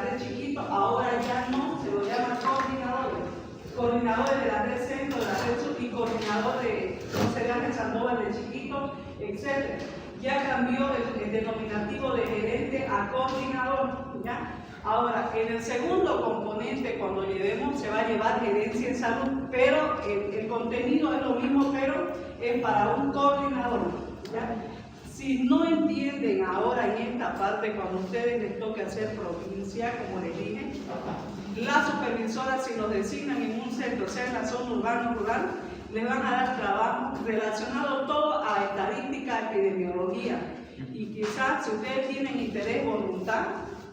la red Chiquito, ahora ya no, se lo llama coordinadores de la red Centro, de la red Sur y coordinador de José Ángel Sandoval de Chiquito, etc. Ya cambió el denominativo de gerente a coordinador, ¿ya? Ahora, en el segundo componente, cuando llevemos, se va a llevar gerencia en salud, pero el contenido es lo mismo, pero es para un coordinador, ¿ya? Si no entienden ahora en esta parte, cuando a ustedes les toque hacer provincia, como les dije, la supervisora, si los designan en un centro, sea en la zona urbana o rural, les van a dar trabajo relacionado todo a estadística, epidemiología. Y quizás si ustedes tienen interés, voluntad,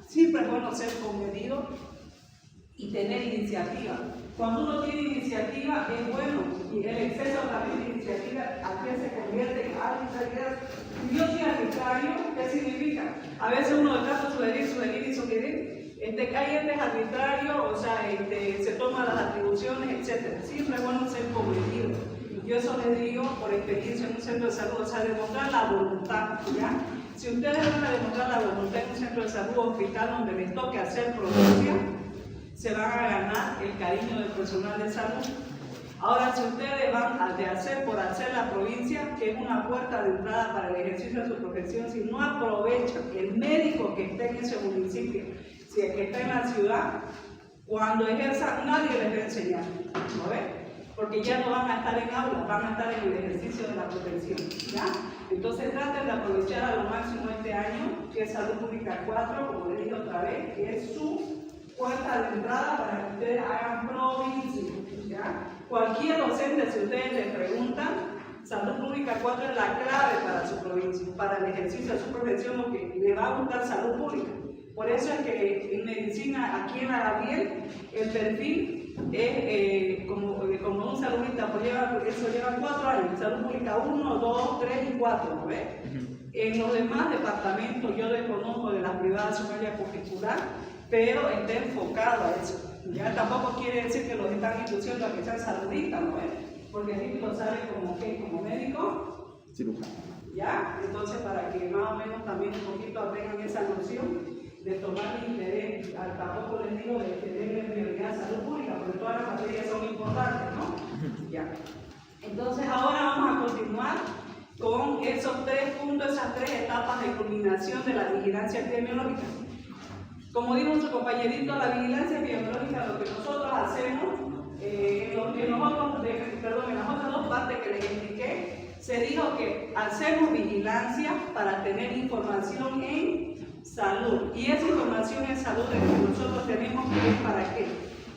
siempre es bueno ser comedido y tener iniciativa. Cuando uno tiene iniciativa es bueno, y el exceso también de iniciativa a qué se convierte en arbitrariedad. Si yo soy arbitrario, ¿qué significa? A veces uno trata de sugerir, cayente es arbitrario, o sea, se toman las atribuciones, etc. Siempre es bueno ser comedido. Yo eso les digo por experiencia en un centro de salud, o sea, demostrar la voluntad, ¿ya? Si ustedes van a demostrar la voluntad en un centro de salud o hospital donde les toque hacer provincia, se van a ganar el cariño del personal de salud. Ahora, si ustedes van a hacer la provincia, que es una puerta de entrada para el ejercicio de su profesión, si no aprovechan el médico que esté en ese municipio, si el que está en la ciudad, cuando ejerzan, nadie les va a enseñar, ¿no ves? Porque ya no van a estar en aula, van a estar en el ejercicio de la profesión, ¿ya? Entonces traten de aprovechar a lo máximo este año, que es Salud Pública 4, como les dije otra vez, que es su puerta de entrada para que ustedes hagan provincia, ¿ya? Cualquier docente, si ustedes les preguntan, Salud Pública 4 es la clave para su provincia, para el ejercicio de su profesión, lo que le va a gustar salud pública. Por eso es que en medicina, aquí en la Gabriel, el perfil es como un saludista, pues eso lleva 4 años, Salud Pública 1, 2, 3 y 4, ¿no ves? En los demás departamentos yo desconozco de las privadas su área curricular, pero está enfocado a eso. Ya tampoco quiere decir que los están induciendo a que sean saludistas, ¿no ves? Porque aquí lo sabe como médico cirujano. ¿Ya? Entonces, para que más o menos también un poquito tengan esa noción de tomar interés, tampoco les digo de que den prioridad a salud pública, porque todas las materias son importantes, ¿no? Ya. Entonces, ahora vamos a continuar con esos 3 puntos, esas 3 etapas de culminación de la vigilancia epidemiológica. Como dijo su compañerito, la vigilancia epidemiológica, lo que nosotros hacemos, en las otras 2 partes que les expliqué, se dijo que hacemos vigilancia para tener información en salud. Y esa información en salud que nosotros tenemos que es para qué?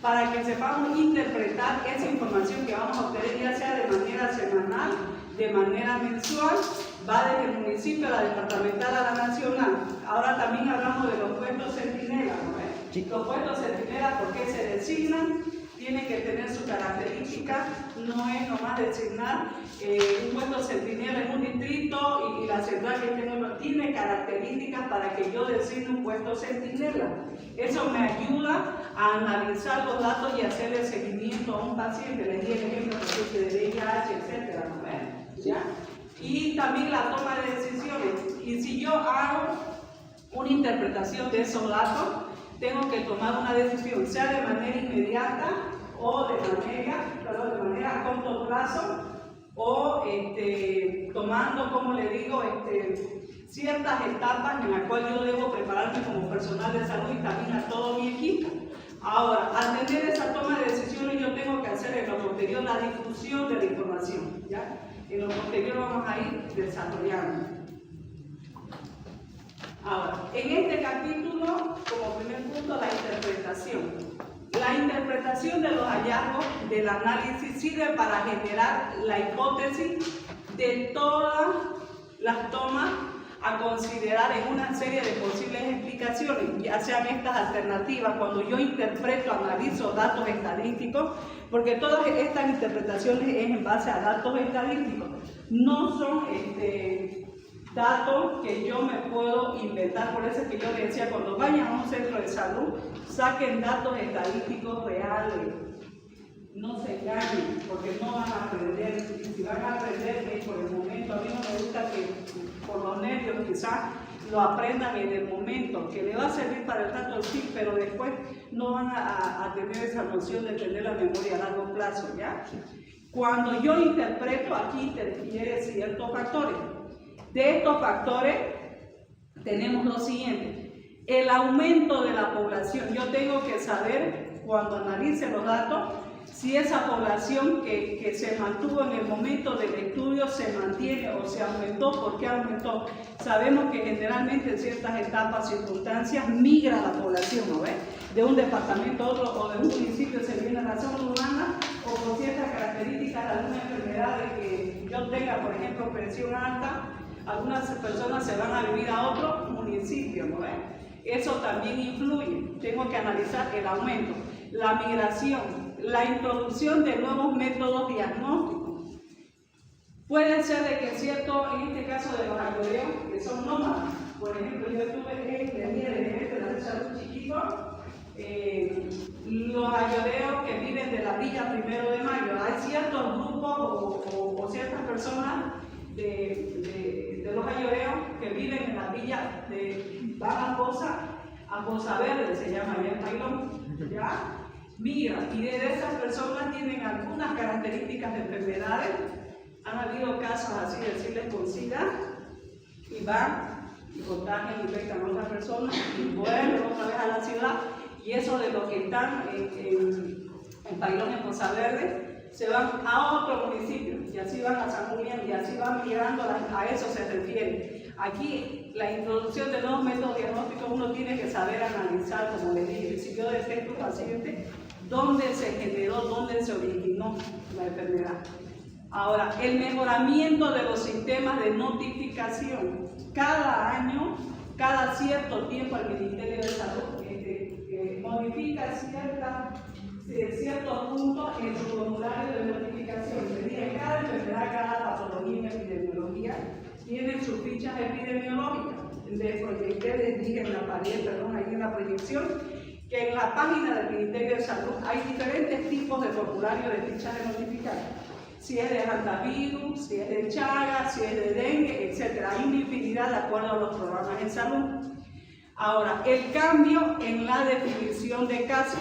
Para que sepamos interpretar esa información que vamos a obtener, ya sea de manera semanal, de manera mensual, va desde el municipio a la departamental a la nacional. Ahora también hablamos de los puestos centinelas, ¿no ves? Sí. Los puestos centinelas, ¿por qué se designan? Tienen que tener su característica, no es nomás designar un puesto centinela en un distrito y la central que tiene características para que yo designe un puesto centinela. Eso me ayuda a analizar los datos y hacerle seguimiento a un paciente, les di el ejemplo de VIH, etcétera, ¿no ves? ¿Ya? Y también la toma de decisiones. Y si yo hago una interpretación de esos datos, tengo que tomar una decisión, sea de manera inmediata o de manera a corto plazo, o tomando, como le digo, ciertas etapas en las cuales yo debo prepararme como personal de salud y también a todo mi equipo. Ahora, al tener esa toma de decisiones, yo tengo que hacer en lo posterior la difusión de la información, ¿ya? En lo posterior vamos a ir desarrollando. Ahora, en este capítulo, como primer punto, la interpretación. La interpretación de los hallazgos del análisis sirve para generar la hipótesis de todas las tomas a considerar en una serie de posibles explicaciones, ya sean estas alternativas, cuando yo interpreto, analizo datos estadísticos, porque todas estas interpretaciones es en base a datos estadísticos, no son datos que yo me puedo inventar. Por eso es que yo les decía, cuando vayan a un centro de salud, saquen datos estadísticos reales. No se engañen, porque no van a aprender. Y si van a aprender, es por el momento. A mí no me gusta que por los nervios quizás lo aprendan en el momento, que le va a servir para el trato, sí, pero después no van a tener esa noción de tener la memoria a largo plazo, ¿ya? Cuando yo interpreto, aquí interfiere ciertos factores. De estos factores tenemos lo siguiente: el aumento de la población. Yo tengo que saber, cuando analice los datos, si esa población que se mantuvo en el momento del estudio se mantiene o se aumentó. ¿Por qué aumentó? Sabemos que generalmente en ciertas etapas, circunstancias, migra la población, ¿no ves? De un departamento a otro o de un municipio se viene a la zona urbana, o por ciertas características de alguna enfermedad de que yo tenga, por ejemplo, presión alta, algunas personas se van a vivir a otro municipio, ¿no ves? Eso también influye. Tengo que analizar el aumento, la migración, la introducción de nuevos métodos diagnósticos. Puede ser de que cierto, en este caso de los ayoreos, que son nómadas, por ejemplo, yo estuve en la salud chiquito, los ayoreos que viven de la villa 1 de Mayo. Hay ciertos grupos o ciertas personas de los ayoreos que viven en la villa de a Poza Verde, se llama allá en Pailón, ¿ya? Mira, y de esas personas tienen algunas características de enfermedades. Han habido casos así, decirles con SIDA, y van y contagian y infectan a otras personas y vuelven otra vez a la ciudad. Y eso de los que están en Pailón, en Poza Verde, se van a otro municipio y así van a San Julián y así van migrando, a eso se refiere. Aquí la introducción de nuevos métodos diagnósticos, uno tiene que saber analizar, como les dije, si yo detecto un paciente, dónde se generó, dónde se originó la enfermedad. Ahora, el mejoramiento de los sistemas de notificación. Cada año, cada cierto tiempo, el Ministerio de Salud modifica ciertos puntos en su formulario de notificación. Cada enfermedad, cada patología en epidemiología tiene sus fichas epidemiológicas. Les dije en la pared, perdón, ahí en la proyección, que en la página del Ministerio de Salud hay diferentes tipos de formulario de fichas de notificación. Si es de hantavirus, si es de Chagas, si es de dengue, etc. Hay una infinidad de acuerdo a los programas de salud. Ahora, el cambio en la definición de caso.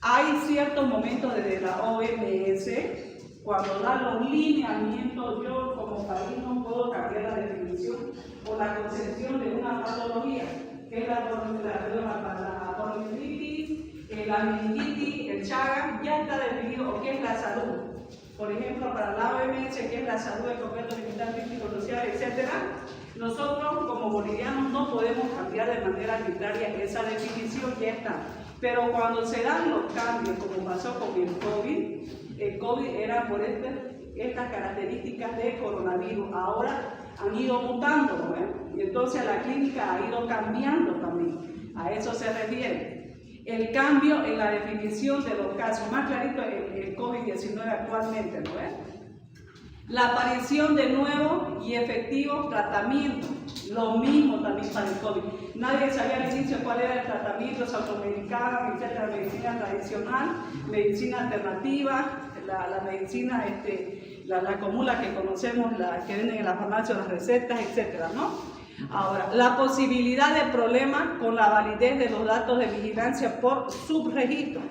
Hay ciertos momentos desde la OMS, cuando da los lineamientos, yo como país no puedo cambiar la definición o la concepción de una patología, que es la poliomielitis, la meningitis, el Chagas, ya está definido, o qué es la salud. Por ejemplo, para la OMS, que es la salud del completo militar, físico, social, etc., nosotros como bolivianos no podemos cambiar de manera arbitraria esa definición, ya está. Pero cuando se dan los cambios, como pasó con el COVID era por estas características de coronavirus. Ahora han ido mutando, ¿no? Y entonces la clínica ha ido cambiando también. A eso se refiere. El cambio en la definición de los casos, más clarito el COVID-19 actualmente, ¿no es? La aparición de nuevos y efectivos tratamientos, lo mismo también para el COVID. Nadie sabía al inicio cuál era el tratamiento, se automedicaban, etc. Medicina tradicional, medicina alternativa, la medicina, la común, la que conocemos, la que venden en la farmacia, las recetas, etc., ¿no? Ahora, la posibilidad de problemas con la validez de los datos de vigilancia por subregistro.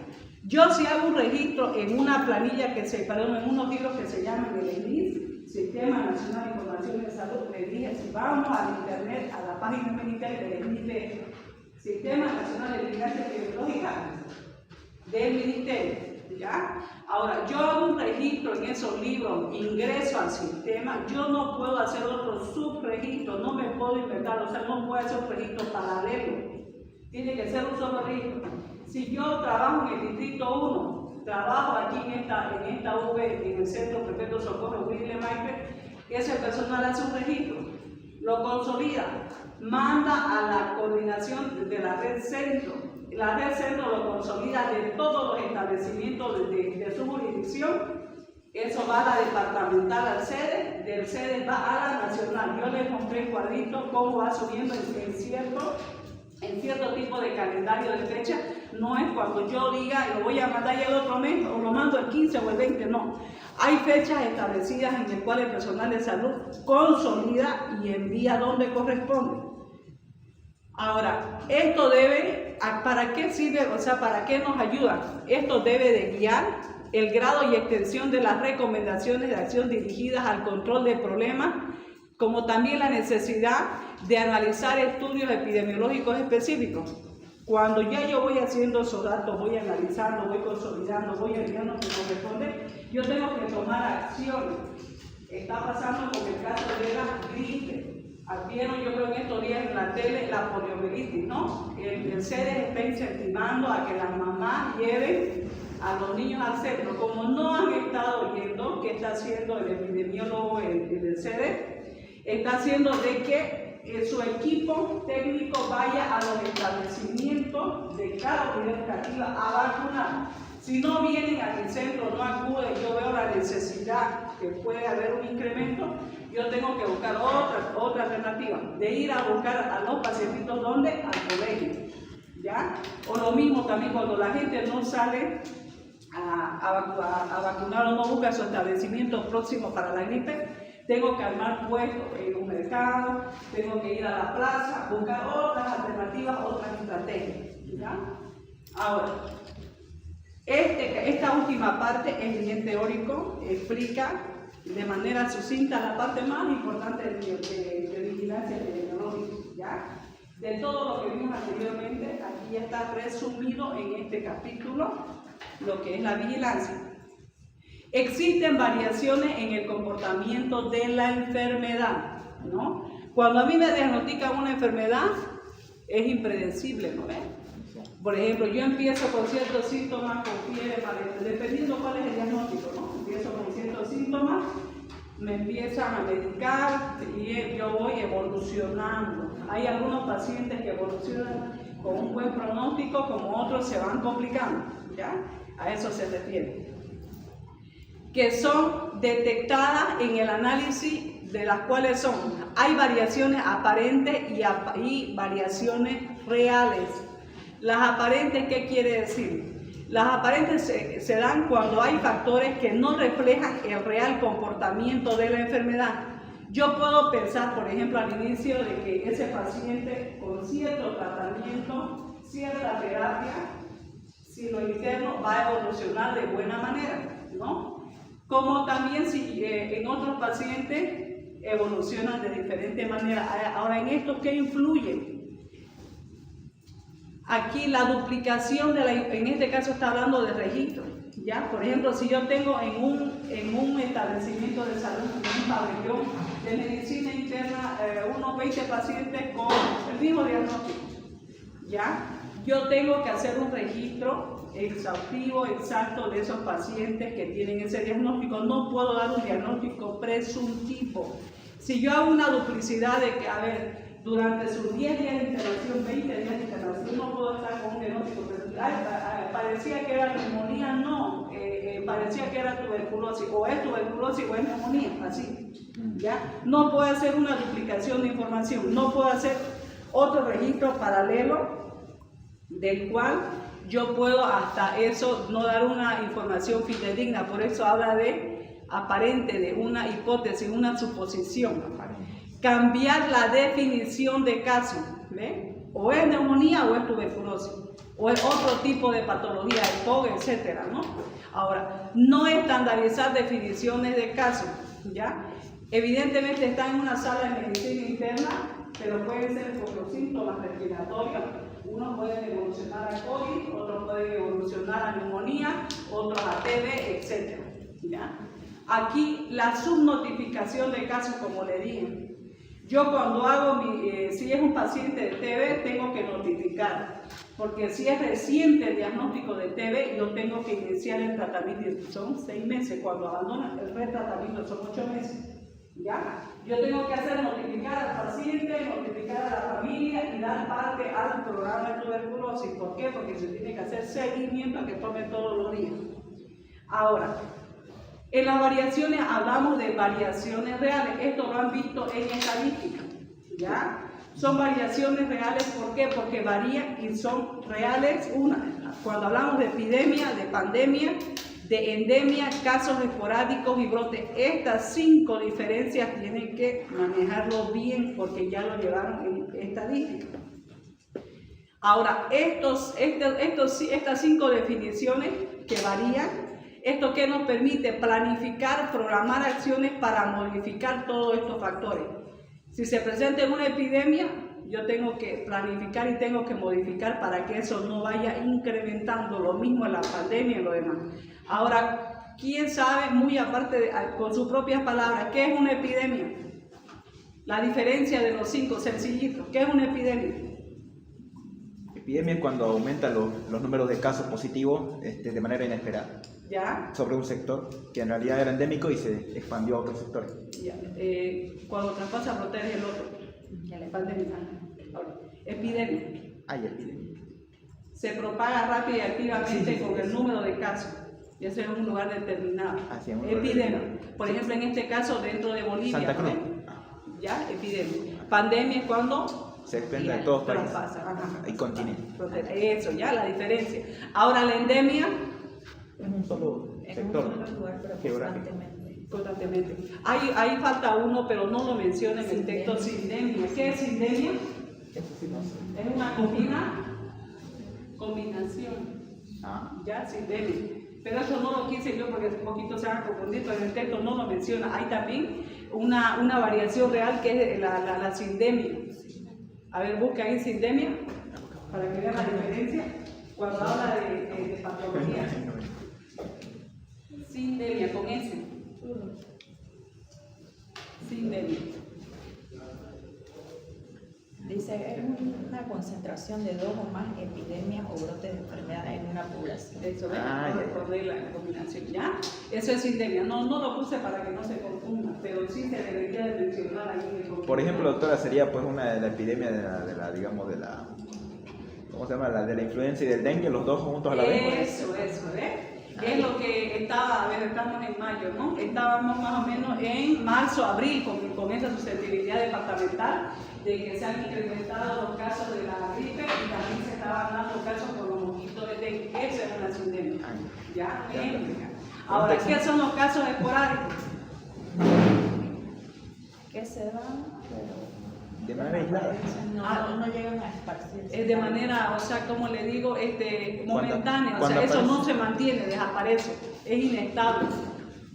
Yo si hago un registro en una planilla en unos libros que se llaman el ENIS, Sistema Nacional de Información de Salud, le dije, si vamos al internet, a la página militar del ENIS, Sistema Nacional de Vigilancia Epidemiológica del Ministerio, ¿ya? Ahora, yo hago un registro en esos libros, ingreso al sistema, yo no puedo hacer otro subregistro, no me puedo inventar, o sea, no puedo hacer un registro paralelo, tiene que ser un solo registro. Si yo trabajo en el distrito 1, trabajo aquí en esta V, en el Centro Perpetuo Socorro William Maife, ese personal hace un registro, lo consolida, manda a la coordinación de la red centro. La red centro lo consolida de todos los establecimientos de su jurisdicción. Eso va a la departamental al sede, del sede va a la nacional. Yo les mostré cuadritos cómo va subiendo en cierto tipo de calendario de fecha. No es cuando yo diga lo voy a mandar ya el otro mes o lo mando el 15 o el 20, no. Hay fechas establecidas en las cuales el personal de salud consolida y envía donde corresponde. Ahora, esto debe ¿Para qué sirve? O sea, ¿para qué nos ayuda? Esto debe de guiar el grado y extensión de las recomendaciones de acción dirigidas al control del problema, como también la necesidad de analizar estudios epidemiológicos específicos. Cuando ya yo voy haciendo esos datos, voy analizando, voy consolidando, voy enviando que corresponde, yo tengo que tomar acciones. Está pasando con el caso de la gripe. Vieron, yo creo, en estos días en la tele la poliomielitis, ¿no? El CDE está incentivando a que las mamás lleven a los niños al centro. Como no han estado oyendo qué está haciendo el epidemiólogo del CDE, está haciendo de que su equipo técnico vaya a los establecimientos de cada unidad educativa a vacunar. Si no vienen al centro, no acuden, yo veo la necesidad que puede haber un incremento, yo tengo que buscar otra alternativa, de ir a buscar a los pacientitos, ¿dónde? Al colegio, ¿ya? O lo mismo también cuando la gente no sale a vacunar o no busca su establecimiento próximo para la gripe, tengo que armar puestos en un mercado, tengo que ir a la plaza, buscar otras alternativas, otras estrategias, ¿ya? Ahora, esta última parte es bien teórico, explica de manera sucinta la parte más importante de vigilancia epidemiológica, ¿ya? De todo lo que vimos anteriormente, aquí está resumido en este capítulo lo que es la vigilancia. Existen variaciones en el comportamiento de la enfermedad, ¿no? Cuando a mí me diagnostican una enfermedad, es impredecible, ¿no ven? Por ejemplo, yo empiezo con ciertos síntomas, con fiebre, dependiendo cuál es el diagnóstico, ¿no? Empiezo con ciertos síntomas, me empiezan a medicar y yo voy evolucionando. Hay algunos pacientes que evolucionan con un buen pronóstico, como otros se van complicando, ¿ya? A eso se refiere. Que son detectadas en el análisis, de las cuales hay variaciones aparentes y variaciones reales. Las aparentes, ¿qué quiere decir? Las aparentes se dan cuando hay factores que no reflejan el real comportamiento de la enfermedad. Yo puedo pensar, por ejemplo, al inicio de que ese paciente con cierto tratamiento, cierta terapia, si lo interno va a evolucionar de buena manera, ¿no? Como también si en otros pacientes evolucionan de diferente manera. Ahora, en esto, ¿qué influye? Aquí la duplicación en este caso está hablando de registro, ¿ya? Por ejemplo, si yo tengo en un establecimiento de salud, en un pabellón de medicina interna, unos 20 pacientes con el mismo diagnóstico, ¿ya? Yo tengo que hacer un registro exhaustivo, exacto de esos pacientes que tienen ese diagnóstico. No puedo dar un diagnóstico presuntivo. Si yo hago una duplicidad de que, a ver, durante sus 10 días de internación, 20 días de internación, no puedo estar con un diagnóstico presuntivo. Parecía que era neumonía, no, parecía que era tuberculosis, o es tuberculosis o es neumonía, así, ¿ya? No puedo hacer una duplicación de información, no puedo hacer otro registro paralelo del cual yo puedo hasta eso no dar una información fidedigna. Por eso habla de aparente, de una hipótesis, una suposición. Cambiar la definición de caso, ¿ve? O es neumonía o es tuberculosis, o es otro tipo de patología, EPOC, etcétera, ¿no? Ahora, no estandarizar definiciones de caso, ¿ya? Evidentemente está en una sala de medicina interna, pero pueden ser por los síntomas respiratorios. Unos pueden evolucionar a COVID, otros pueden evolucionar a neumonía, otros a TB, etc. ¿Ya? Aquí la subnotificación de casos, como le dije. Yo cuando hago si es un paciente de TB, tengo que notificar, porque si es reciente el diagnóstico de TB, yo tengo que iniciar el tratamiento. Son 6 meses, cuando abandonan el retratamiento son 8 meses. ¿Ya? Yo tengo que hacer notificar al paciente, notificar a la familia y dar parte al programa de tuberculosis. ¿Por qué? Porque se tiene que hacer seguimiento a que tome todos los días. Ahora, en las variaciones hablamos de variaciones reales. Esto lo han visto en estadística, ¿ya? Son variaciones reales, ¿por qué? Porque varían y son reales. Cuando hablamos de epidemia, de pandemia, de endemia, casos esporádicos y brotes, estas 5 diferencias tienen que manejarlo bien porque ya lo llevaron en estadística. Ahora, estas 5 definiciones que varían, esto que nos permite planificar, programar acciones para modificar todos estos factores. Si se presenta una epidemia, yo tengo que planificar y tengo que modificar para que eso no vaya incrementando, lo mismo en la pandemia y lo demás. Ahora, ¿quién sabe, muy aparte, con sus propias palabras, qué es una epidemia? La diferencia de los 5 sencillitos, ¿qué es una epidemia? Epidemia es cuando aumentan los números de casos positivos de manera inesperada. ¿Ya? Sobre un sector que en realidad era endémico y se expandió a otros sectores. Ya. Cuando traspasa protege el otro. Ya la pandemia. Ahora, epidemia. Hay epidemia. Se propaga rápido y activamente Sí, con el número de casos, ya sea en un lugar determinado. Epidemia. Por ejemplo, en este caso, dentro de Bolivia. Santa Cruz. ¿Ya? Epidemia. Pandemia es cuando se extiende a todos los países. Hay continentes. Eso, ya, la diferencia. Ahora, la endemia. Es un solo sector geográfico. Constantemente. Ahí falta uno, pero no lo menciona en el texto, sindemia. ¿Qué es sindemia? Eso sí no sé. Es una combinación. Ya, sindemia. Pero eso no lo quise yo porque un poquito se van a confundir, pero en el texto no lo menciona. Hay también una variación real que es la sindemia. A ver, busca ahí sindemia para que vean la diferencia cuando habla de patología. Sindemia, con S. Sindemia. Dice, es una concentración de 2 o más epidemias o brotes de enfermedades en una población. Eso, recordé la combinación, ¿ya? Eso es sindemia. No lo puse para que no se confunda, pero sí se debería de mencionar ahí. Por ejemplo, doctora, sería pues una de la epidemia ¿cómo se llama? De la influenza y del dengue, los dos juntos a la vez. Eso, ¿eh? Es lo que estaba, a ver, estamos en mayo, ¿no? Estábamos más o menos en marzo, abril, con esa susceptibilidad departamental de que se han incrementado los casos de la gripe y también se estaban dando casos con los mosquitos de dengue. Eso es una sindemia. ¿Ya? Ahora, ¿qué son los casos esporádicos? ¿Qué se dan? De manera aislada. No llegan a esparcirse. Es de manera, o sea, como le digo, momentánea, o sea, eso no se mantiene, desaparece, es inestable,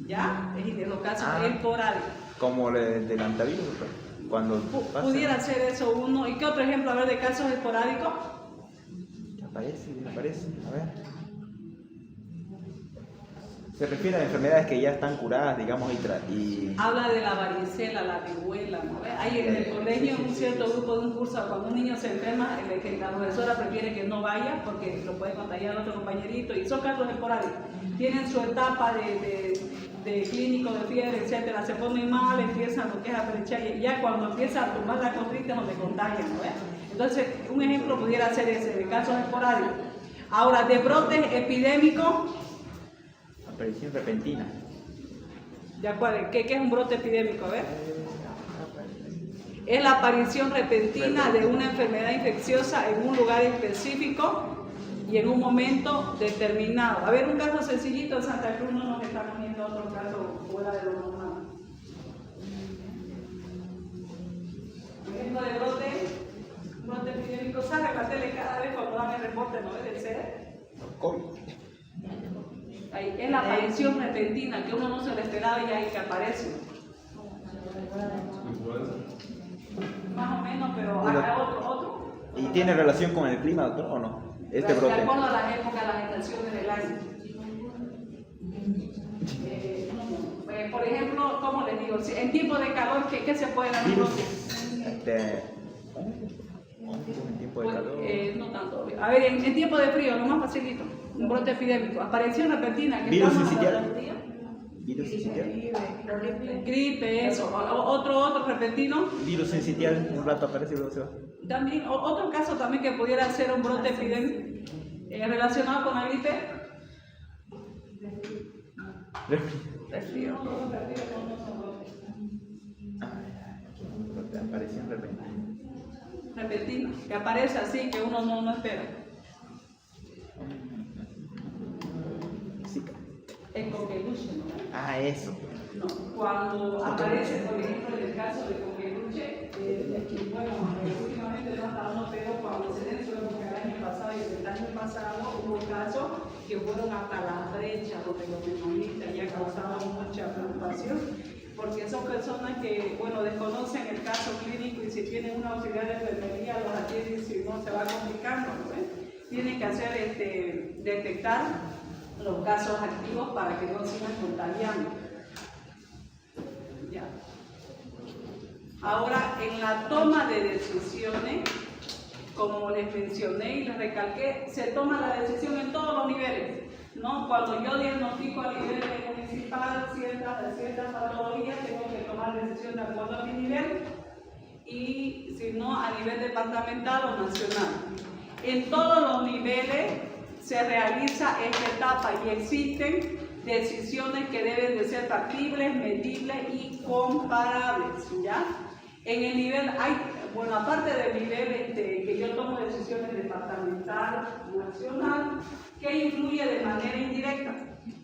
¿ya? Los casos esporádicos. Como el del antivirus, cuando pudiera ser eso uno. ¿Y qué otro ejemplo, a ver, de casos esporádicos? Aparece, desaparece, a ver. Se refiere a enfermedades que ya están curadas, digamos, y... Habla de la varicela, la viruela, ¿no? Hay en el colegio un cierto grupo de un curso, cuando un niño se enferma, la profesora prefiere que no vaya porque lo puede contagiar a otro compañerito, y son casos esporádicos. Tienen su etapa de clínico, de fiebre, etcétera, se ponen mal, empiezan lo que es a flechar, y ya cuando empieza a tomar la costritis donde contagian, ¿no? Entonces, un ejemplo pudiera ser ese, de casos esporádicos. Ahora, de brotes epidémicos. Aparición repentina. ¿Qué es un brote epidémico? A ver. Es la aparición repentina de una enfermedad infecciosa en un lugar específico y en un momento determinado. A ver, un caso sencillito en Santa Cruz, no nos está poniendo otro caso fuera de lo normal. Ejemplo de brote epidémico, sale a la tele cada vez cuando dan el reporte, ¿no? Del CEDER. COVID. Ahí, es la aparición repentina, que uno no se lo esperaba y ahí que aparece. Más o menos, pero hay otro. ¿Y tiene relación con el clima, doctor, o no? Este brote. De acuerdo a las épocas, las estaciones del año. Por ejemplo, ¿cómo les digo? En tiempo de calor, ¿qué se puede dar? Virus. En tiempo de calor. No tanto. A ver, en tiempo de frío, lo más facilito. Un brote epidémico. Aparición repentina. Virus sincitial. Virus sincitial. Gripe, eso. Otro repentino. Virus sincitial, un rato aparece y luego se va. También, otro caso también que pudiera ser un brote epidémico relacionado con la gripe. Resfrío. Aparición repentina. Repentina, que aparece así, que uno no espera. Zika. El coqueluche, ¿no? Eso. No, cuando aparece, por ejemplo, en el caso de coqueluche, bueno, últimamente no está uno, pero cuando se den su época del pasado y el año pasado hubo casos que fueron hasta las brechas donde los menonitas ya causaban mucha preocupación, porque son personas que, bueno, desconocen el caso clínico y si tienen una auxiliar de enfermería los atienden, si no se va complicando, ¿no? Tienen que hacer detectar los casos activos para que no sigan contagiando. Ya. Ahora, en la toma de decisiones, como les mencioné y les recalqué, se toma la decisión en todos los niveles, ¿no? Cuando yo diagnostico a nivel municipal ciertas patologías, tengo que tomar decisión de acuerdo a mi nivel, y si no, a nivel departamental o nacional. En todos los niveles se realiza esta etapa y existen decisiones que deben de ser factibles, medibles y comparables, ¿ya? En el nivel, bueno, aparte del nivel que yo tomo decisiones departamental, nacional, que influye de manera indirecta.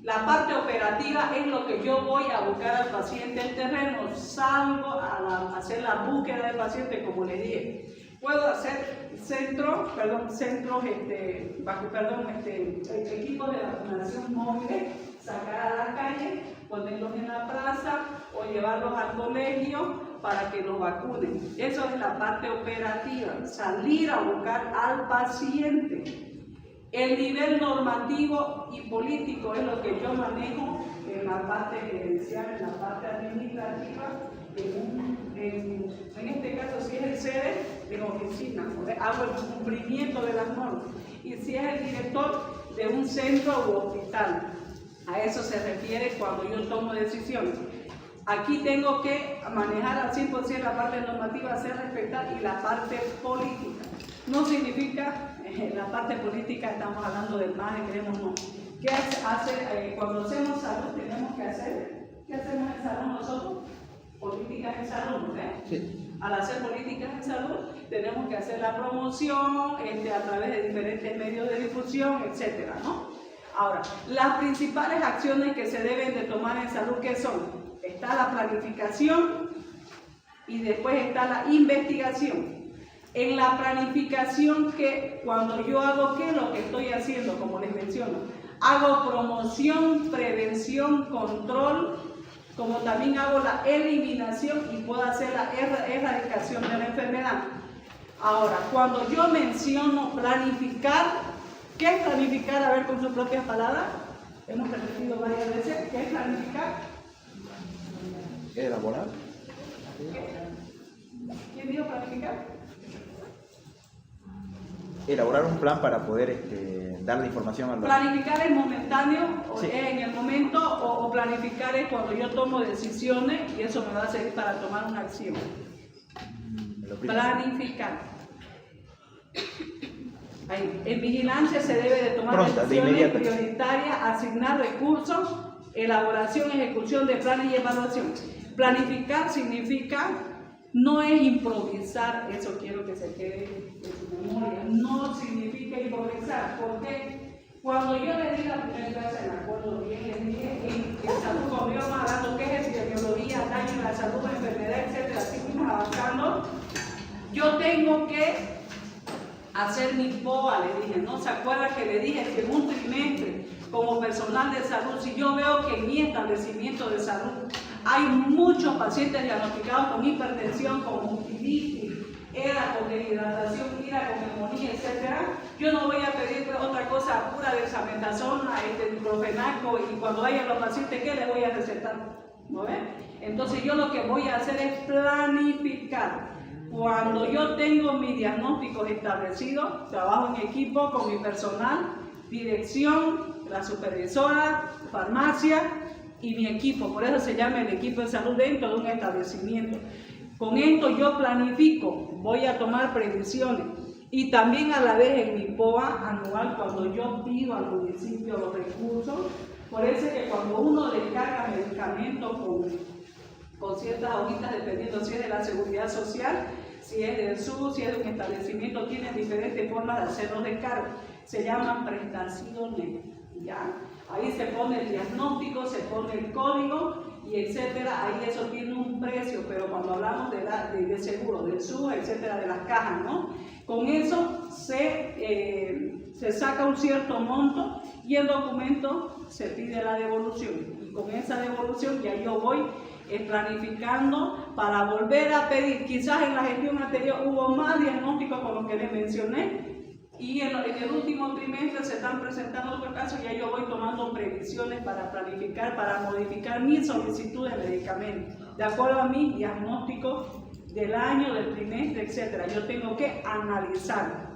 La parte operativa es lo que yo voy a buscar al paciente en terreno, salgo a hacer la búsqueda del paciente, como le dije. Puedo hacer equipos de vacunación móviles, sacar a la calle, ponerlos en la plaza o llevarlos al colegio para que los vacunen. Eso es la parte operativa, salir a buscar al paciente. El nivel normativo y político es lo que yo manejo en la parte gerencial, en la parte administrativa, en este caso si es el sede, en oficina, hago el cumplimiento de las normas, y si es el director de un centro u hospital, a eso se refiere cuando yo tomo decisiones. Aquí tengo que manejar al 100% la parte normativa, hacer respetar, y la parte política. No significa, la parte política estamos hablando del MAE, queremos no. ¿Qué hace cuando hacemos salud? Tenemos que hacer, ¿qué hacemos en salud nosotros? Políticas en salud, ¿no? Sí. Al hacer políticas en salud, tenemos que hacer la promoción a través de diferentes medios de difusión, etcétera, ¿no? Ahora, las principales acciones que se deben de tomar en salud, ¿qué son? Está la planificación y después está la investigación. En la planificación, que cuando yo hago, ¿qué es lo que estoy haciendo? Como les menciono, hago promoción, prevención, control, como también hago la eliminación y puedo hacer la erradicación de la enfermedad. Ahora, cuando yo menciono planificar, ¿qué es planificar? A ver, con sus propias palabras, hemos repetido varias veces, ¿qué es planificar? Elaborar. ¿Quién dijo planificar? Elaborar un plan para poder darle información a los... Planificar es momentáneo, sí, es en el momento, o planificar es cuando yo tomo decisiones y eso me va a servir para tomar una acción. Planificar. Ahí. En vigilancia se debe de tomar decisiones prioritarias, asignar recursos, elaboración, ejecución de planes y evaluación. Planificar significa, no es improvisar, eso quiero que se quede en su memoria, no significa improvisar, porque cuando yo le di la primera clase, me acuerdo bien, les dije en salud, cuando íbamos hablando qué es epidemiología, daño en la salud, enfermedad, etcétera, así fuimos avanzando, yo tengo que hacer mi POA, le dije, ¿no? ¿Se acuerda que le dije que en un trimestre, como personal de salud, si yo veo que en mi establecimiento de salud hay muchos pacientes diagnosticados con hipertensión, con uveitis, ERA, con deshidratación, IRA, con neumonía, etcétera, yo no voy a pedir otra cosa pura de dexametasona, diclofenaco, y cuando vayan los pacientes, ¿qué les voy a recetar? ¿No ven? Entonces yo lo que voy a hacer es planificar. Cuando yo tengo mis diagnósticos establecidos, trabajo en equipo con mi personal, dirección, la supervisora, farmacia y mi equipo. Por eso se llama el equipo de salud dentro de un establecimiento. Con esto yo planifico, voy a tomar previsiones y también a la vez en mi POA anual, cuando yo pido al municipio los recursos, por eso es que cuando uno descarga medicamentos con ciertas hojitas, dependiendo si es de la seguridad social, si es del SUS, si es de un establecimiento, tienen diferentes formas de hacer los descargos. Se llaman prestaciones, ¿ya? Ahí se pone el diagnóstico, se pone el código y etcétera. Ahí eso tiene un precio, pero cuando hablamos de seguro, del SUS, etcétera, de las cajas, ¿no? Con eso se saca un cierto monto y el documento se pide la devolución. Y con esa devolución ya yo voy planificando para volver a pedir. Quizás en la gestión anterior hubo más diagnósticos con lo que les mencioné y en el último trimestre se están presentando otros casos, ya yo voy tomando previsiones para planificar, para modificar mi solicitud de medicamentos de acuerdo a mi diagnóstico del año, del trimestre, etc. Yo tengo que analizar.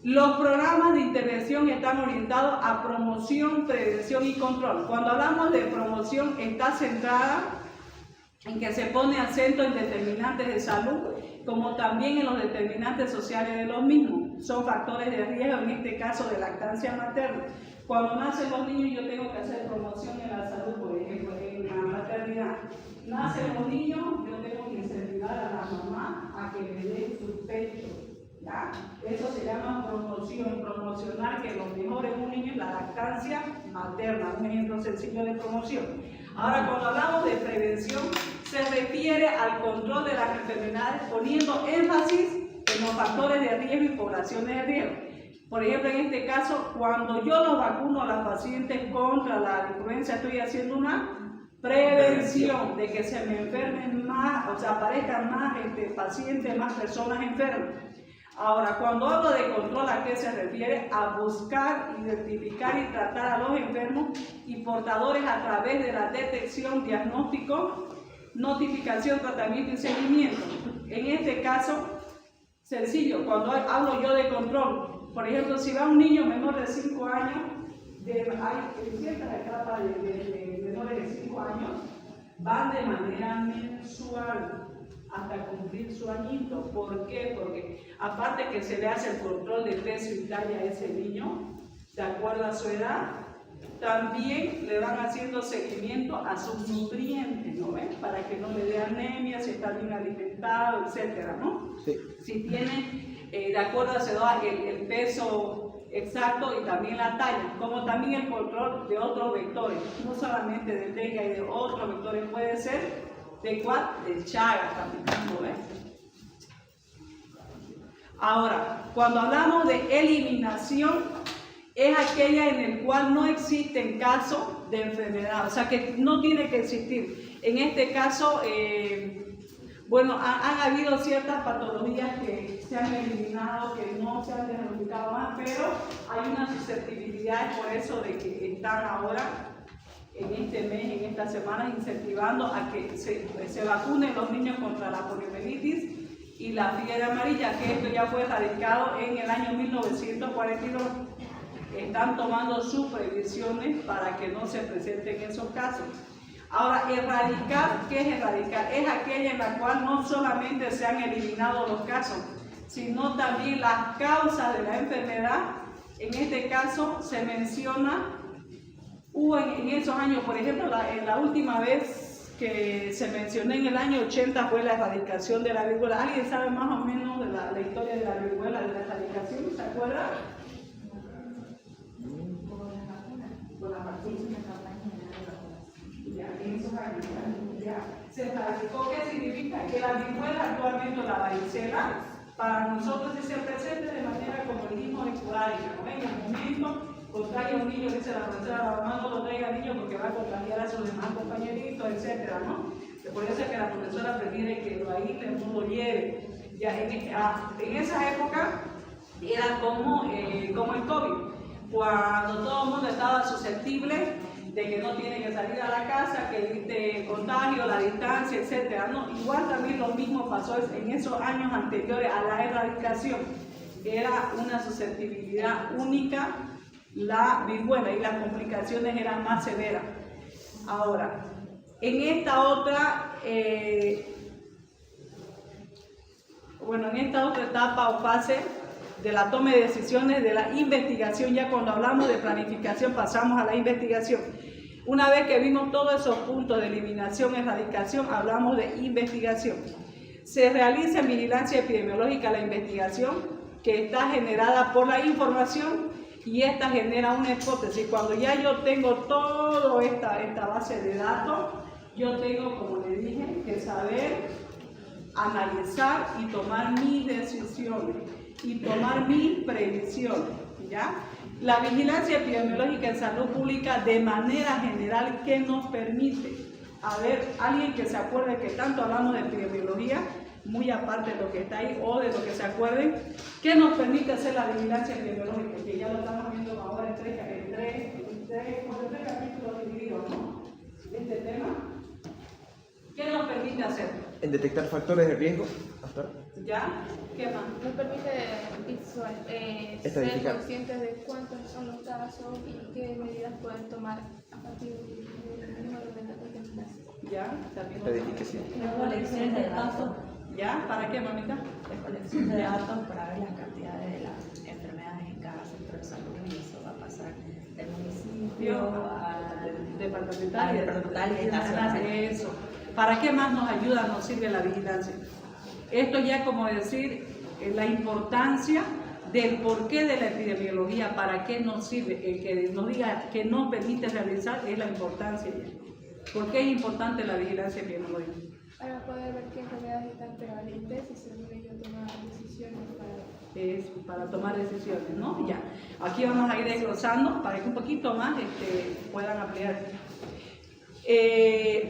Los programas de intervención están orientados a promoción, prevención y control. Cuando hablamos de promoción, está centrada en que se pone acento en determinantes de salud, como también en los determinantes sociales de los mismos. Son factores de riesgo, en este caso de lactancia materna. Cuando nacen los niños, yo tengo que hacer promoción en la salud, por ejemplo, en la maternidad. Nacen los niños, yo tengo que incentivar a la mamá a que le dé su pecho. ¿Ya? Eso se llama promoción, promocionar que lo mejor en un niño es la lactancia materna, un ejemplo sencillo de promoción. Ahora, cuando hablamos de prevención, se refiere al control de las enfermedades poniendo énfasis en los factores de riesgo y poblaciones de riesgo. Por ejemplo, en este caso, cuando yo los vacuno a las pacientes contra la influenza, estoy haciendo una prevención de que se me enfermen más, o sea, aparezcan más pacientes, más personas enfermas. Ahora, cuando hablo de control, ¿a qué se refiere? A buscar, identificar y tratar a los enfermos y portadores a través de la detección, diagnóstico, notificación, tratamiento y seguimiento. En este caso, sencillo, cuando hablo yo de control, por ejemplo, si va un niño menor de 5 años, hay ciertas etapas de menores de 5 años, van de manera mensual hasta cumplir su añito. ¿Por qué? Porque aparte que se le hace el control de peso y talla a ese niño, de acuerdo a su edad, también le van haciendo seguimiento a sus nutrientes, ¿no ven? Para que no le dé anemia, si está bien alimentado, etcétera, ¿no? Sí. Si tiene, de acuerdo a su edad, el peso exacto y también la talla, como también el control de otros vectores, no solamente del dengue y de otros vectores, puede ser ¿de cuál? De Chagas también, ¿no ves? Ahora, cuando hablamos de eliminación, es aquella en el cual no existen casos de enfermedad, o sea que no tiene que existir. En este caso, bueno, han habido ciertas patologías que se han eliminado, que no se han diagnosticado más, pero hay una susceptibilidad, por eso de que están ahora en este mes, en esta semana, incentivando a que se vacunen los niños contra la poliomielitis y la fiebre amarilla, que esto ya fue erradicado en el año 1942. Están tomando sus previsiones para que no se presenten esos casos. Ahora, erradicar, ¿qué es erradicar? Es aquella en la cual no solamente se han eliminado los casos, sino también las causas de la enfermedad. En este caso se menciona, hubo en esos años, por ejemplo, la última vez que se mencionó en el año 80 fue la erradicación de la viruela. ¿Alguien sabe más o menos de la historia de la viruela, de la erradicación? ¿Se acuerda? Con la vacuna. Ya, en esos años ya se erradicó. ¿Qué significa? Que la viruela, actualmente la varicela, para nosotros es el presente de manera, como dijimos, esporádica, ¿no? En el momento contrae un niño, dice la profesora, la mamá no lo traiga al niño porque va a contagiar a sus demás compañeritos, etcétera, ¿no? Por eso es que la profesora prefiere que lo aísle, no lo lleve. Ya, en esa época era como el COVID, cuando todo el mundo estaba susceptible de que no tiene que salir a la casa, que evite contagio, la distancia, etcétera, ¿no? Igual también lo mismo pasó en esos años anteriores a la erradicación. Era una susceptibilidad única la viruela y las complicaciones eran más severas. Ahora, en esta otra, en esta otra etapa o fase de la toma de decisiones, de la investigación, ya cuando hablamos de planificación pasamos a la investigación. Una vez que vimos todos esos puntos de eliminación, erradicación, hablamos de investigación. Se realiza en vigilancia epidemiológica la investigación que está generada por la información y esta genera una hipótesis. Cuando ya yo tengo toda esta base de datos, yo tengo, como le dije, que saber analizar y tomar mis decisiones. y tomar mis previsiones, ¿ya? La vigilancia epidemiológica en salud pública de manera general, ¿qué nos permite? A ver, alguien que se acuerde que tanto hablamos de epidemiología, muy aparte de lo que está ahí o de lo que se acuerden, ¿qué nos permite hacer la vigilancia epidemiológica? Que ya lo estamos viendo ahora en tres capítulos divididos, ¿no? Este tema. ¿Qué nos permite hacer? En detectar factores de riesgo, doctora. ¿Ya? ¿Qué más? Nos permite ser Estadificar. conscientes de cuántos son los casos y qué medidas pueden tomar a partir del número de datos que se hacen. ¿Ya? También Estadificación. Recolección de datos. ¿Ya? ¿Para qué, mamita? Recolección de datos para ver las cantidades de las enfermedades en cada centro de salud y eso va a pasar del municipio al Departamental y nacional. Eso. ¿Para qué más nos ayuda, nos sirve la vigilancia? Esto ya como decir la importancia del porqué de la epidemiología, para qué nos sirve, el que nos diga que nos permite realizar es la importancia. ¿Por qué es importante la vigilancia epidemiológica? Para poder ver qué enfermedades están prevalentes y según ello tomar decisiones para tomar decisiones, ¿no? Ya. Aquí vamos a ir desglosando para que un poquito más puedan ampliar.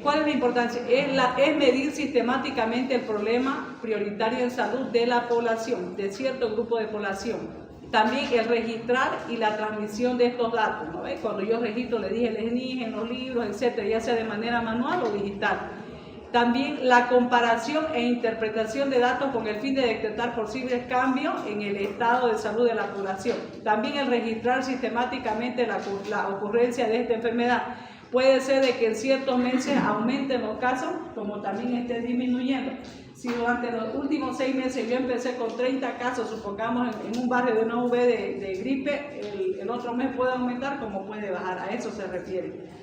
¿Cuál es la importancia? Es medir sistemáticamente el problema prioritario en salud de la población, de cierto grupo de población. También el registrar y la transmisión de estos datos, ¿no? Cuando yo registro, le dije, el ENIG, en los libros, etcétera, ya sea de manera manual o digital. También la comparación e interpretación de datos con el fin de detectar posibles cambios en el estado de salud de la población. También el registrar sistemáticamente la ocurrencia de esta enfermedad. Puede ser de que en ciertos meses aumenten los casos, como también esté disminuyendo. Si durante los últimos 6 meses yo empecé con 30 casos, supongamos en un barrio de una UV de gripe, el otro mes puede aumentar como puede bajar, a eso se refiere.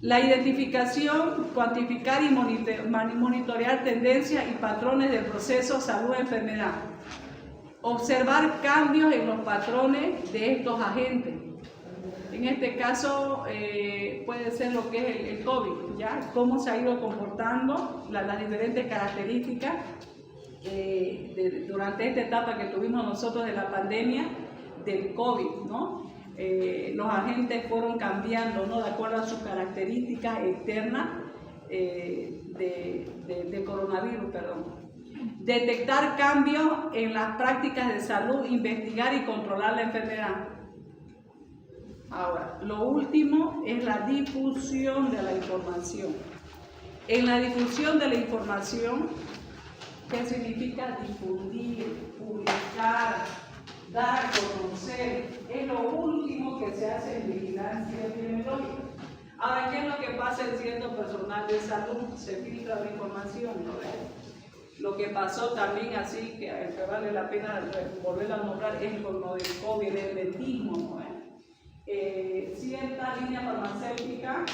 La identificación, cuantificar y monitorear tendencias y patrones del proceso salud-enfermedad. Observar cambios en los patrones de estos agentes. En este caso puede ser lo que es el COVID, ¿ya? Cómo se ha ido comportando, las diferentes características durante esta etapa que tuvimos nosotros de la pandemia del COVID, ¿no? Los agentes fueron cambiando, ¿no? De acuerdo a sus características externas de coronavirus, perdón. Detectar cambios en las prácticas de salud, investigar y controlar la enfermedad. Ahora, lo último es la difusión de la información. En la difusión de la información, ¿qué significa difundir, publicar, dar a conocer? Es lo último que se hace en vigilancia epidemiológica. Ahora, ¿qué es lo que pasa en cierto personal de salud? Se filtra la información, ¿no? Lo que pasó también así, que vale la pena volver a nombrar, es con lo del COVID, el hermetismo, ¿no? Cierta línea farmacéutica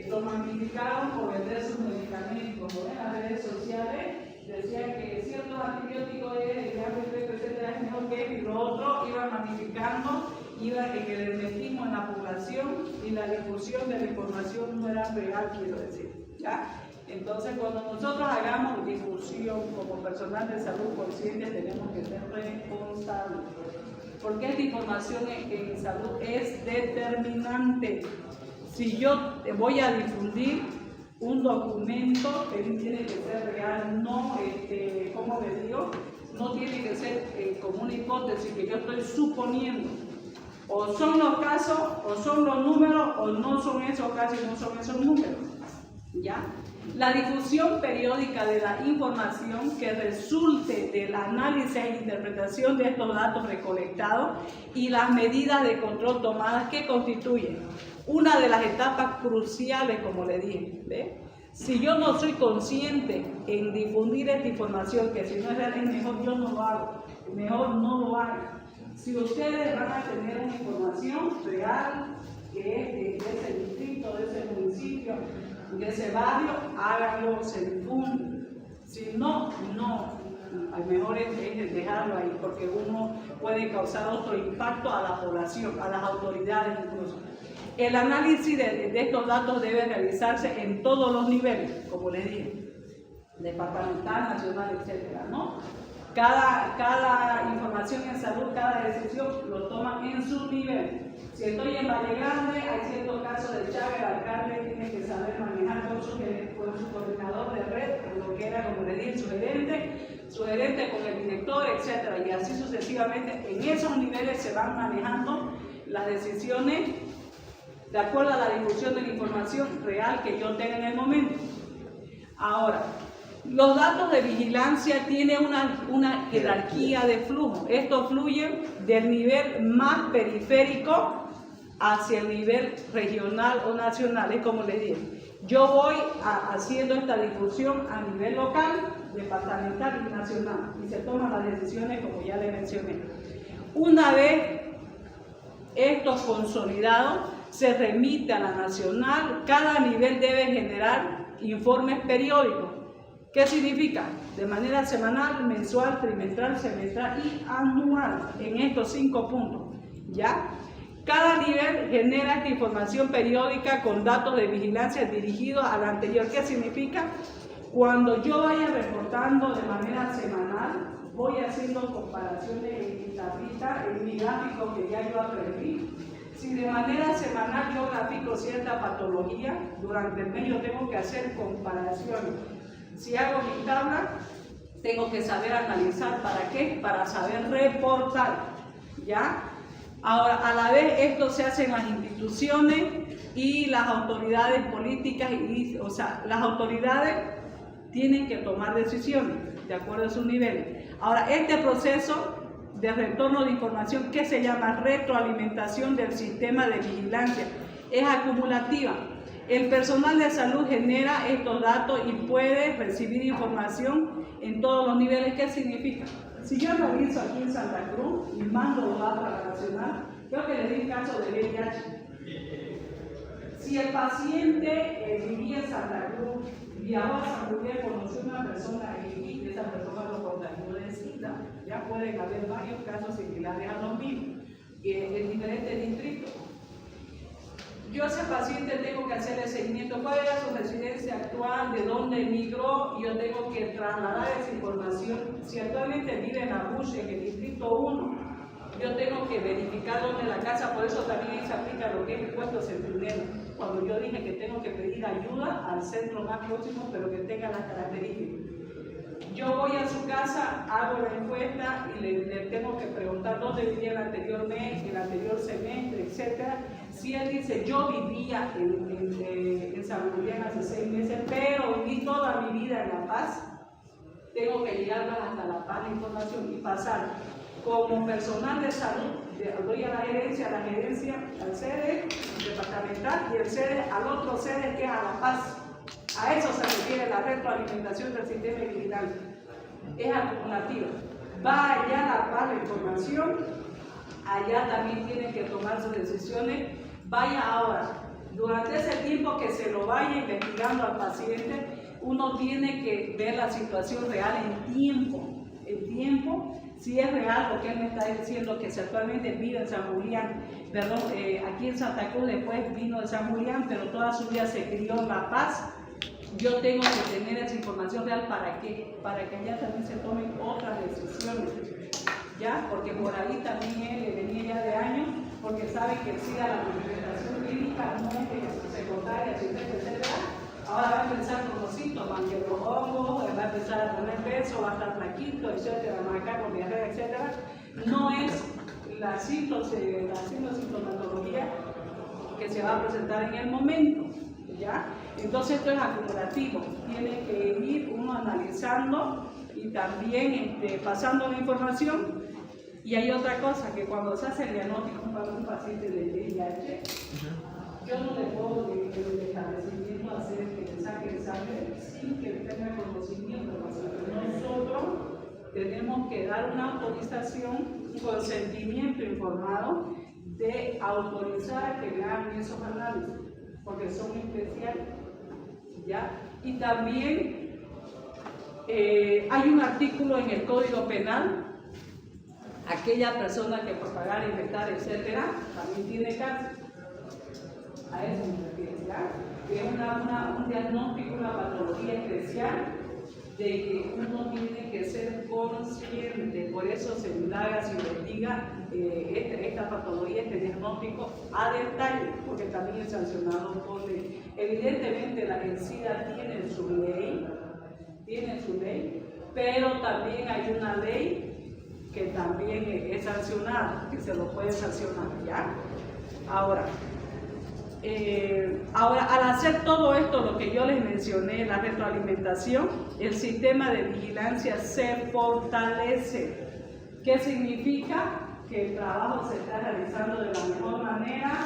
lo magnificaron por vender sus medicamentos, ¿no? En las redes sociales decían que ciertos antibióticos etcétera, es mejor que y lo otro iba magnificando, iba en el hermetismo en la población y la difusión de la información no era real, quiero decir, ¿ya? Entonces, cuando nosotros hagamos difusión como personal de salud consciente, tenemos que ser responsables. Porque esta información en salud es determinante. Si yo voy a difundir un documento, que tiene que ser real, no, ¿cómo le digo? No tiene que ser como una hipótesis que yo estoy suponiendo. O son los casos, o son los números, o no son esos casos y no son esos números. ¿Ya? La difusión periódica de la información que resulte del análisis e interpretación de estos datos recolectados y las medidas de control tomadas que constituyen una de las etapas cruciales, como le dije. ¿Ve? Si yo no soy consciente en difundir esta información, que si no es real, es mejor yo no lo hago, mejor no lo hago. Si ustedes van a tener una información real, que es de ese distrito, de ese municipio, de ese barrio, háganlo, se difunde. Si no, no. Al mejor es dejarlo ahí, porque uno puede causar otro impacto a la población, a las autoridades incluso. El análisis de estos datos debe realizarse en todos los niveles, como les dije, departamental, nacional, etcétera, ¿no? Cada información en salud, cada decisión lo toman en su nivel. Si estoy en Valle Grande, hay ciertos casos de Chávez, el alcalde tiene que saber manejar con su coordinador de red, lo que era, como le dije, su gerente con el director, etc. Y así sucesivamente. En esos niveles se van manejando las decisiones de acuerdo a la difusión de la información real que yo tenga en el momento. Ahora, los datos de vigilancia tienen una jerarquía de flujo. Estos fluyen del nivel más periférico hacia el nivel regional o nacional. Es como les dije, yo voy haciendo esta difusión a nivel local, departamental y nacional, y se toman las decisiones como ya les mencioné. Una vez esto consolidado, se remite a la nacional. Cada nivel debe generar informes periódicos. ¿Qué significa? De manera semanal, mensual, trimestral, semestral y anual, en estos 5 puntos, ¿ya? Cada nivel genera esta información periódica con datos de vigilancia dirigidos al anterior. ¿Qué significa? Cuando yo vaya reportando de manera semanal, voy haciendo comparaciones en mi tablita, en mi gráfico que ya yo aprendí. Si de manera semanal yo grafico cierta patología, durante el mes yo tengo que hacer comparaciones. Si hago mi tabla, tengo que saber analizar. ¿Para qué? Para saber reportar, ¿ya? Ahora, a la vez esto se hace en las instituciones y las autoridades políticas, o sea, las autoridades tienen que tomar decisiones de acuerdo a sus niveles. Ahora, este proceso de retorno de información, que se llama retroalimentación del sistema de vigilancia, es acumulativa. El personal de salud genera estos datos y puede recibir información en todos los niveles. ¿Qué significa? Si yo realizo aquí en Santa Cruz y mando los datos a la nacional, creo que les di el caso de VIH. Si el paciente vivía en Santa Cruz, viajó a San Julián, conoció a una persona y esa persona lo contagió de SIDA, ya pueden haber varios casos similares a los mismos en diferentes distritos. Yo a ese paciente tengo que hacer el seguimiento, cuál era su residencia actual, de dónde emigró, y yo tengo que trasladar esa información. Si actualmente vive en Abuche, en el distrito 1, yo tengo que verificar dónde es la casa, por eso también se aplica lo que es el puesto centinela. Cuando yo dije que tengo que pedir ayuda al centro más próximo, pero que tenga las características. Yo voy a su casa, hago la encuesta y le tengo que preguntar dónde vivía el anterior mes, el anterior semestre, etc. Si él dice, yo vivía en San Julián hace 6 meses, pero viví toda mi vida en La Paz, tengo que llegar hasta La Paz la información y pasar como personal de salud, doy a la gerencia, al sede departamental y el sede al otro sede que es a La Paz. A eso se refiere la retroalimentación del sistema de vigilancia. Es acumulativa. Va allá a La Paz la información, allá también tienen que tomar sus decisiones. Vaya ahora, durante ese tiempo que se lo vaya investigando al paciente, uno tiene que ver la situación real en tiempo, si es real lo que él me está diciendo, que actualmente vive en San Julián, perdón, aquí en Santa Cruz, después vino de San Julián, pero toda su vida se crió en La Paz. Yo tengo que tener esa información real. ¿Para qué? Para que allá también se tomen otras decisiones, ¿ya? Porque por ahí también él venía ya de años, porque sabe que el SIDA, la manifestación clínica, no es que se contagia, etc. Ahora va a empezar con los síntomas, que los hongos, va a empezar a tener peso, va a estar flaquito, etc., marcar con diarrea, etc. No es la sintomatología que se va a presentar en el momento, ¿ya? Entonces esto es acumulativo, tiene que ir uno analizando y también pasando la información. Y hay otra cosa, que cuando se hace el diagnóstico para un paciente de VIH, yo no le puedo el establecimiento hacer que le saque sangre sin que tenga conocimiento. Nosotros tenemos que dar una autorización, un consentimiento informado de autorizar que le hagan esos análisis, porque son especiales, ¿ya? Y también hay un artículo en el Código Penal, aquella persona que propagar, inventar, etc., también tiene cáncer. A eso me refiero, ¿ya? Que es un diagnóstico, una patología especial de que uno tiene que ser consciente, por eso se indaga, se investiga esta patología, este diagnóstico a detalle, porque también es sancionado por ley. Evidentemente el SIDA tiene su ley, pero también hay una ley que también es sancionada, que se lo puede sancionar, ¿ya? Ahora, al hacer todo esto, lo que yo les mencioné, la retroalimentación, el sistema de vigilancia se fortalece. ¿Qué significa? Que el trabajo se está realizando de la mejor manera,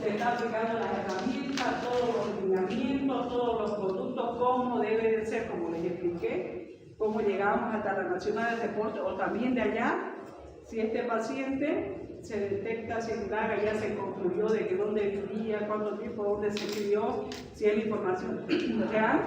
se está aplicando las herramientas, todos los lineamientos, todos los productos, cómo debe de ser, como les expliqué, cómo llegamos hasta la Nacional de Reporte, o también de allá, si este paciente se detecta, se indaga, ya se concluyó de que dónde vivía, cuánto tiempo, dónde se crió, si es la información real,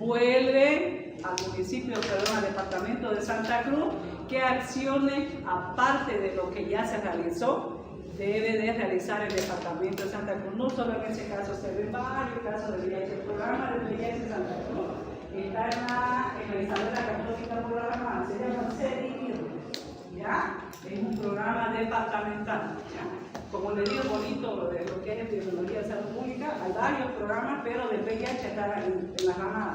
vuelve al municipio, perdón, al departamento de Santa Cruz, qué acciones, aparte de lo que ya se realizó, debe de realizar el departamento de Santa Cruz. No solo en ese caso, se ven varios casos de VIH. El programa de VIH Santa Cruz está en la Isabela Católica Programada, se llama CEDIR, ¿ya? Es un programa departamental, ¿ya? Como le digo, bonito de lo que es epidemiología de salud pública, hay varios programas, pero del VIH está en la ramada.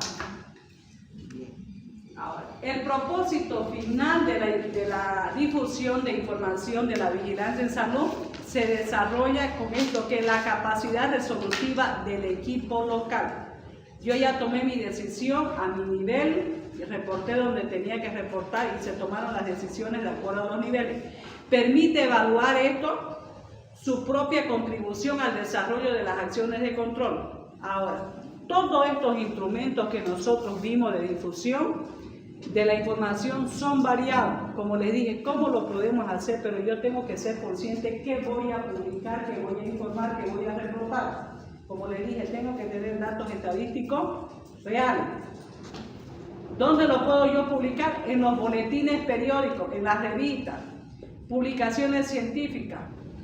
Ahora, el propósito final de la difusión de información de la vigilancia en salud se desarrolla con esto, que es la capacidad resolutiva del equipo local. Yo ya tomé mi decisión a mi nivel, reporté donde tenía que reportar y se tomaron las decisiones de acuerdo a los niveles. Permite evaluar esto, su propia contribución al desarrollo de las acciones de control. Ahora, todos estos instrumentos que nosotros vimos de difusión de la información son variados. Como les dije, ¿cómo lo podemos hacer? Pero yo tengo que ser consciente qué voy a publicar, qué voy a informar, qué voy a reportar. Como les dije, tengo que tener datos estadísticos reales. ¿Dónde lo puedo yo publicar? En los boletines periódicos, en las revistas, publicaciones científicas,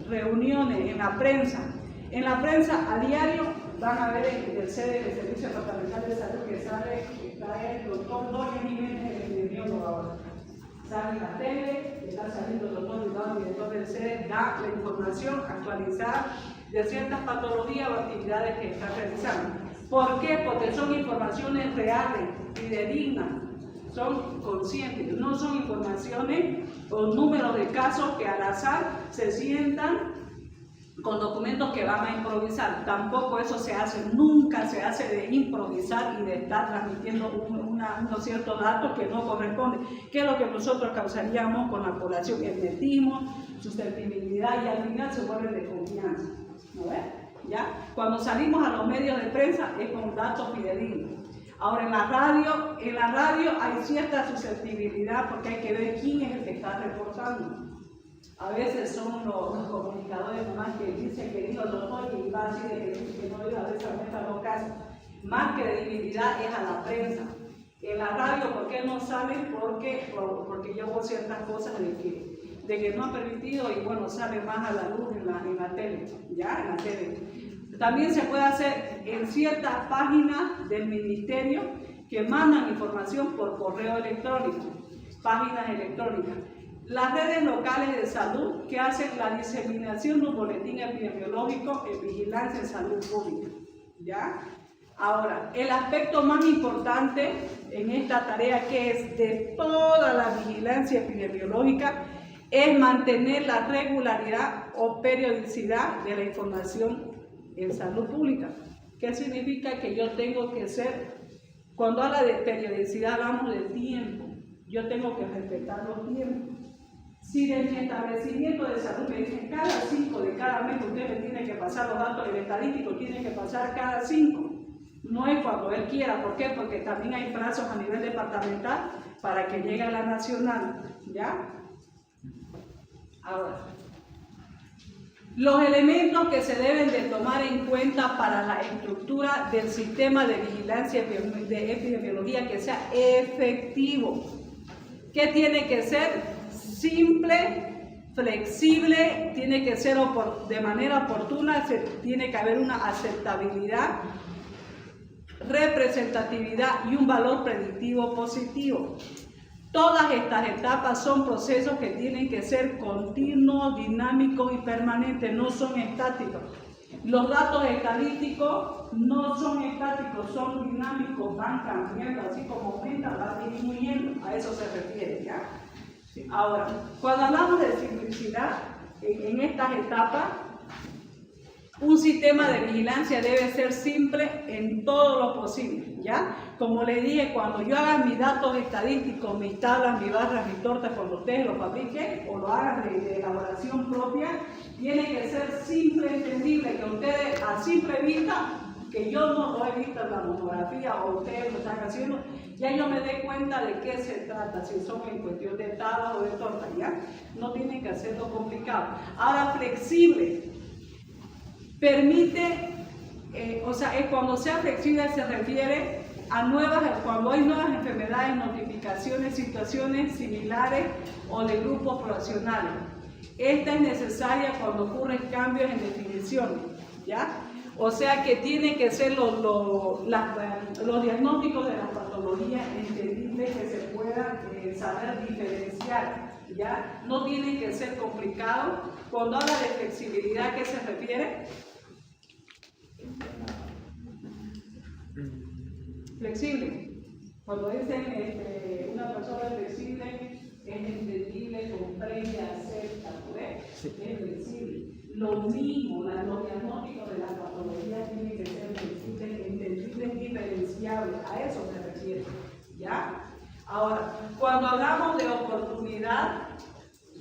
reuniones, en la prensa. En la prensa a diario van a ver en el sede del Servicio Departamental de Salud que sale, está el doctor Doña Jiménez, el epidemiólogo ahora. Sale en la tele, está saliendo el doctor Bilbao, el director del sede, da la información actualizada de ciertas patologías o actividades que está realizando. ¿Por qué? Porque son informaciones reales, fidedignas, son conscientes, no son informaciones o números de casos que al azar se sientan con documentos que van a improvisar. Tampoco eso se hace, nunca se hace de improvisar y de estar transmitiendo unos ciertos datos que no corresponden, que es lo que nosotros causaríamos con la población, hermetismo, susceptibilidad, y al final se vuelve de confianza, ¿no ves? ¿Ya? Cuando salimos a los medios de prensa es con datos fidedignos. Ahora en la radio hay cierta susceptibilidad porque hay que ver quién es el que está reportando. A veces son los comunicadores nomás que dicen que dijo el doctor y va así de que no iba a veces a los casos. Más credibilidad es a la prensa. En la radio, ¿por qué no salen? Porque yo hago ciertas cosas de que no ha permitido y bueno, sale más a la luz en la tele, ¿ya? En la tele. También se puede hacer en ciertas páginas del ministerio que mandan información por correo electrónico, páginas electrónicas. Las redes locales de salud que hacen la diseminación de un boletín epidemiológico en vigilancia en salud pública, ¿ya? Ahora, el aspecto más importante en esta tarea, que es de toda la vigilancia epidemiológica, es mantener la regularidad o periodicidad de la información en salud pública. ¿Qué significa? Que yo tengo que ser, cuando habla de periodicidad hablamos de tiempo, yo tengo que respetar los tiempos. Si de mi establecimiento de salud me dicen cada 5 de cada mes usted me tiene que pasar los datos, el estadístico tiene que pasar cada 5, no es cuando él quiera. ¿Por qué? Porque también hay plazos a nivel departamental para que llegue a la nacional, ¿ya? Ahora, los elementos que se deben de tomar en cuenta para la estructura del sistema de vigilancia de epidemiología que sea efectivo. ¿Qué tiene que ser? Simple, flexible, tiene que ser de manera oportuna, tiene que haber una aceptabilidad representatividad y un valor predictivo positivo. Todas estas etapas son procesos que tienen que ser continuos, dinámicos y permanentes, no son estáticos. Los datos estadísticos no son estáticos, son dinámicos, van cambiando, así como aumenta, va disminuyendo, a eso se refiere, ¿ya? Ahora, cuando hablamos de simplicidad en estas etapas, un sistema de vigilancia debe ser simple en todo lo posible, ¿ya? Como le dije, cuando yo haga mis datos estadísticos, mis tablas, mis barras, mis tortas, cuando ustedes lo fabriquen o lo hagan de elaboración propia, tiene que ser simple, entendible, que ustedes a simple vista, que yo no lo he visto en la monografía o ustedes lo están haciendo, ya yo me dé cuenta de qué se trata, si son en cuestión de tablas o de tortas, ¿ya? No tienen que hacerlo complicado. Ahora, flexible. Permite, cuando sea flexible se refiere a cuando hay nuevas enfermedades, notificaciones, situaciones similares o de grupos poblacionales. Esta es necesaria cuando ocurren cambios en definiciones, ¿ya? O sea que tienen que ser los diagnósticos de las patologías entendibles que se puedan saber diferenciar, ¿ya? No tienen que ser complicados. Cuando habla de flexibilidad, ¿a qué se refiere? Flexible. Cuando dicen una persona flexible, es entendible, comprende, acepta, ¿ves? Sí. Es flexible. Lo mismo, los diagnósticos de las patologías tienen que ser flexibles, entendibles, diferenciables. A eso se refiere, ¿ya? Ahora, cuando hablamos de oportunidad,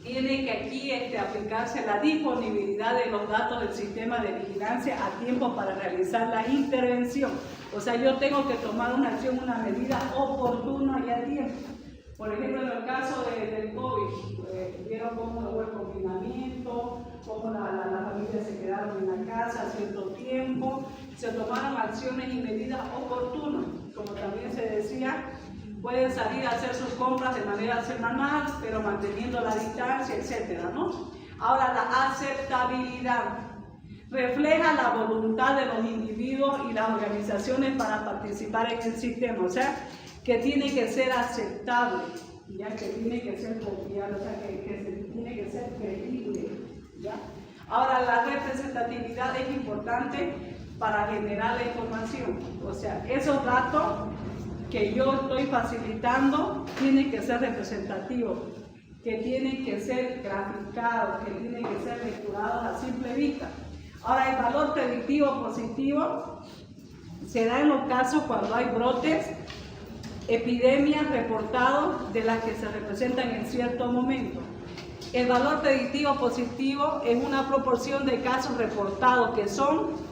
tiene que aquí aplicarse la disponibilidad de los datos del sistema de vigilancia a tiempo para realizar la intervención. O sea, yo tengo que tomar una acción, una medida oportuna y a tiempo. Por ejemplo, en el caso del COVID, vieron cómo hubo el confinamiento, cómo las familias se quedaron en la casa cierto tiempo, se tomaron acciones y medidas oportunas, como también se decía. Pueden salir a hacer sus compras de manera semanal, pero manteniendo la distancia, etcétera, ¿no? Ahora, la aceptabilidad refleja la voluntad de los individuos y las organizaciones para participar en el sistema, o sea, que tiene que ser aceptable, ya que tiene que ser confiable, o sea, que tiene que ser creíble, ¿ya? Ahora, la representatividad es importante para generar la información, o sea, esos datos que yo estoy facilitando tienen que ser representativos, que tienen que ser graficados, que tienen que ser lecturados a simple vista. Ahora, el valor predictivo positivo se da en los casos cuando hay brotes, epidemias reportados de las que se representan en cierto momento. El valor predictivo positivo es una proporción de casos reportados que son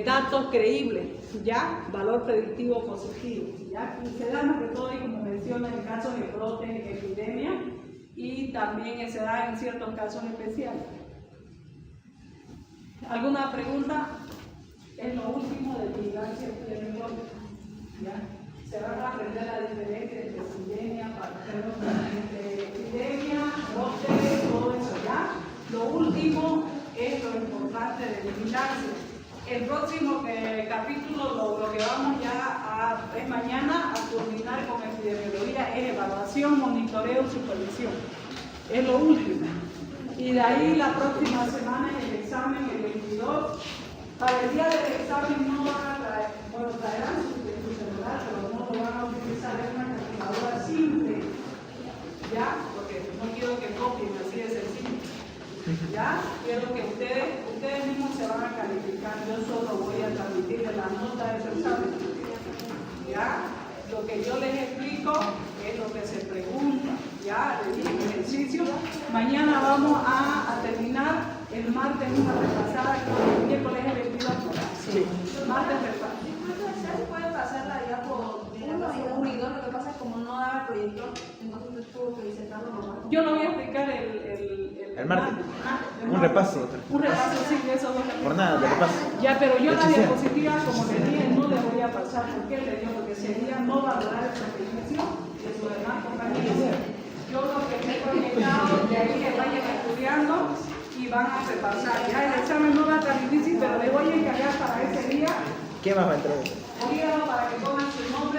datos creíbles, ¿ya? Valor predictivo positivo, ¿ya? Y se da más que todo, y como menciona, en casos de brotes, epidemia, y también se da en ciertos casos especiales. ¿Alguna pregunta? Es lo último de vigilancia epidemiológica, ¿ya? Se van a aprender la diferencia entre epidemia, brote, todo eso, ¿ya? Lo último es lo importante de vigilancia. El próximo capítulo, lo que vamos ya es mañana a culminar con epidemiología, es evaluación, monitoreo y supervisión. Es lo último. Y de ahí la próxima semana es el examen, el 22. Para el día del examen no van a traer, bueno, traerán su celular, pero no lo van a utilizar, es una calculadora simple, ¿ya? Porque no quiero que copien, así de sencillo. ¿Ya? Quiero que ustedes mismos se van a calificar, yo solo voy a transmitirles la nota de su examen. ¿Ya? Lo que yo les explico es lo que se pregunta. ¿Ya? Les dije el ejercicio. Mañana vamos a terminar el martes una repasada, que el miércoles es el 22. Sí. Martes repasada. ¿Se puede pasar la diapo de la fase 1 y 2? Lo que pasa es como no daba el proyector, entonces tuvo que disertarlo nomás. Yo lo voy a explicar el martes. Un repaso. Un repaso, sí, de esos dos. Jornada de repaso. Ya, pero yo la diapositiva, como le dije, no le voy a pasar. ¿Por qué le digo? Porque sería no valorar el sacrificio de sus demás compañeros. Yo lo que he proyectado, de ahí que vayan estudiando y van a repasar. Ya el examen no va a estar difícil, pero le voy a encargar para ese día ¿Qué más va a entrar? Dígalo para que pongan su nombre.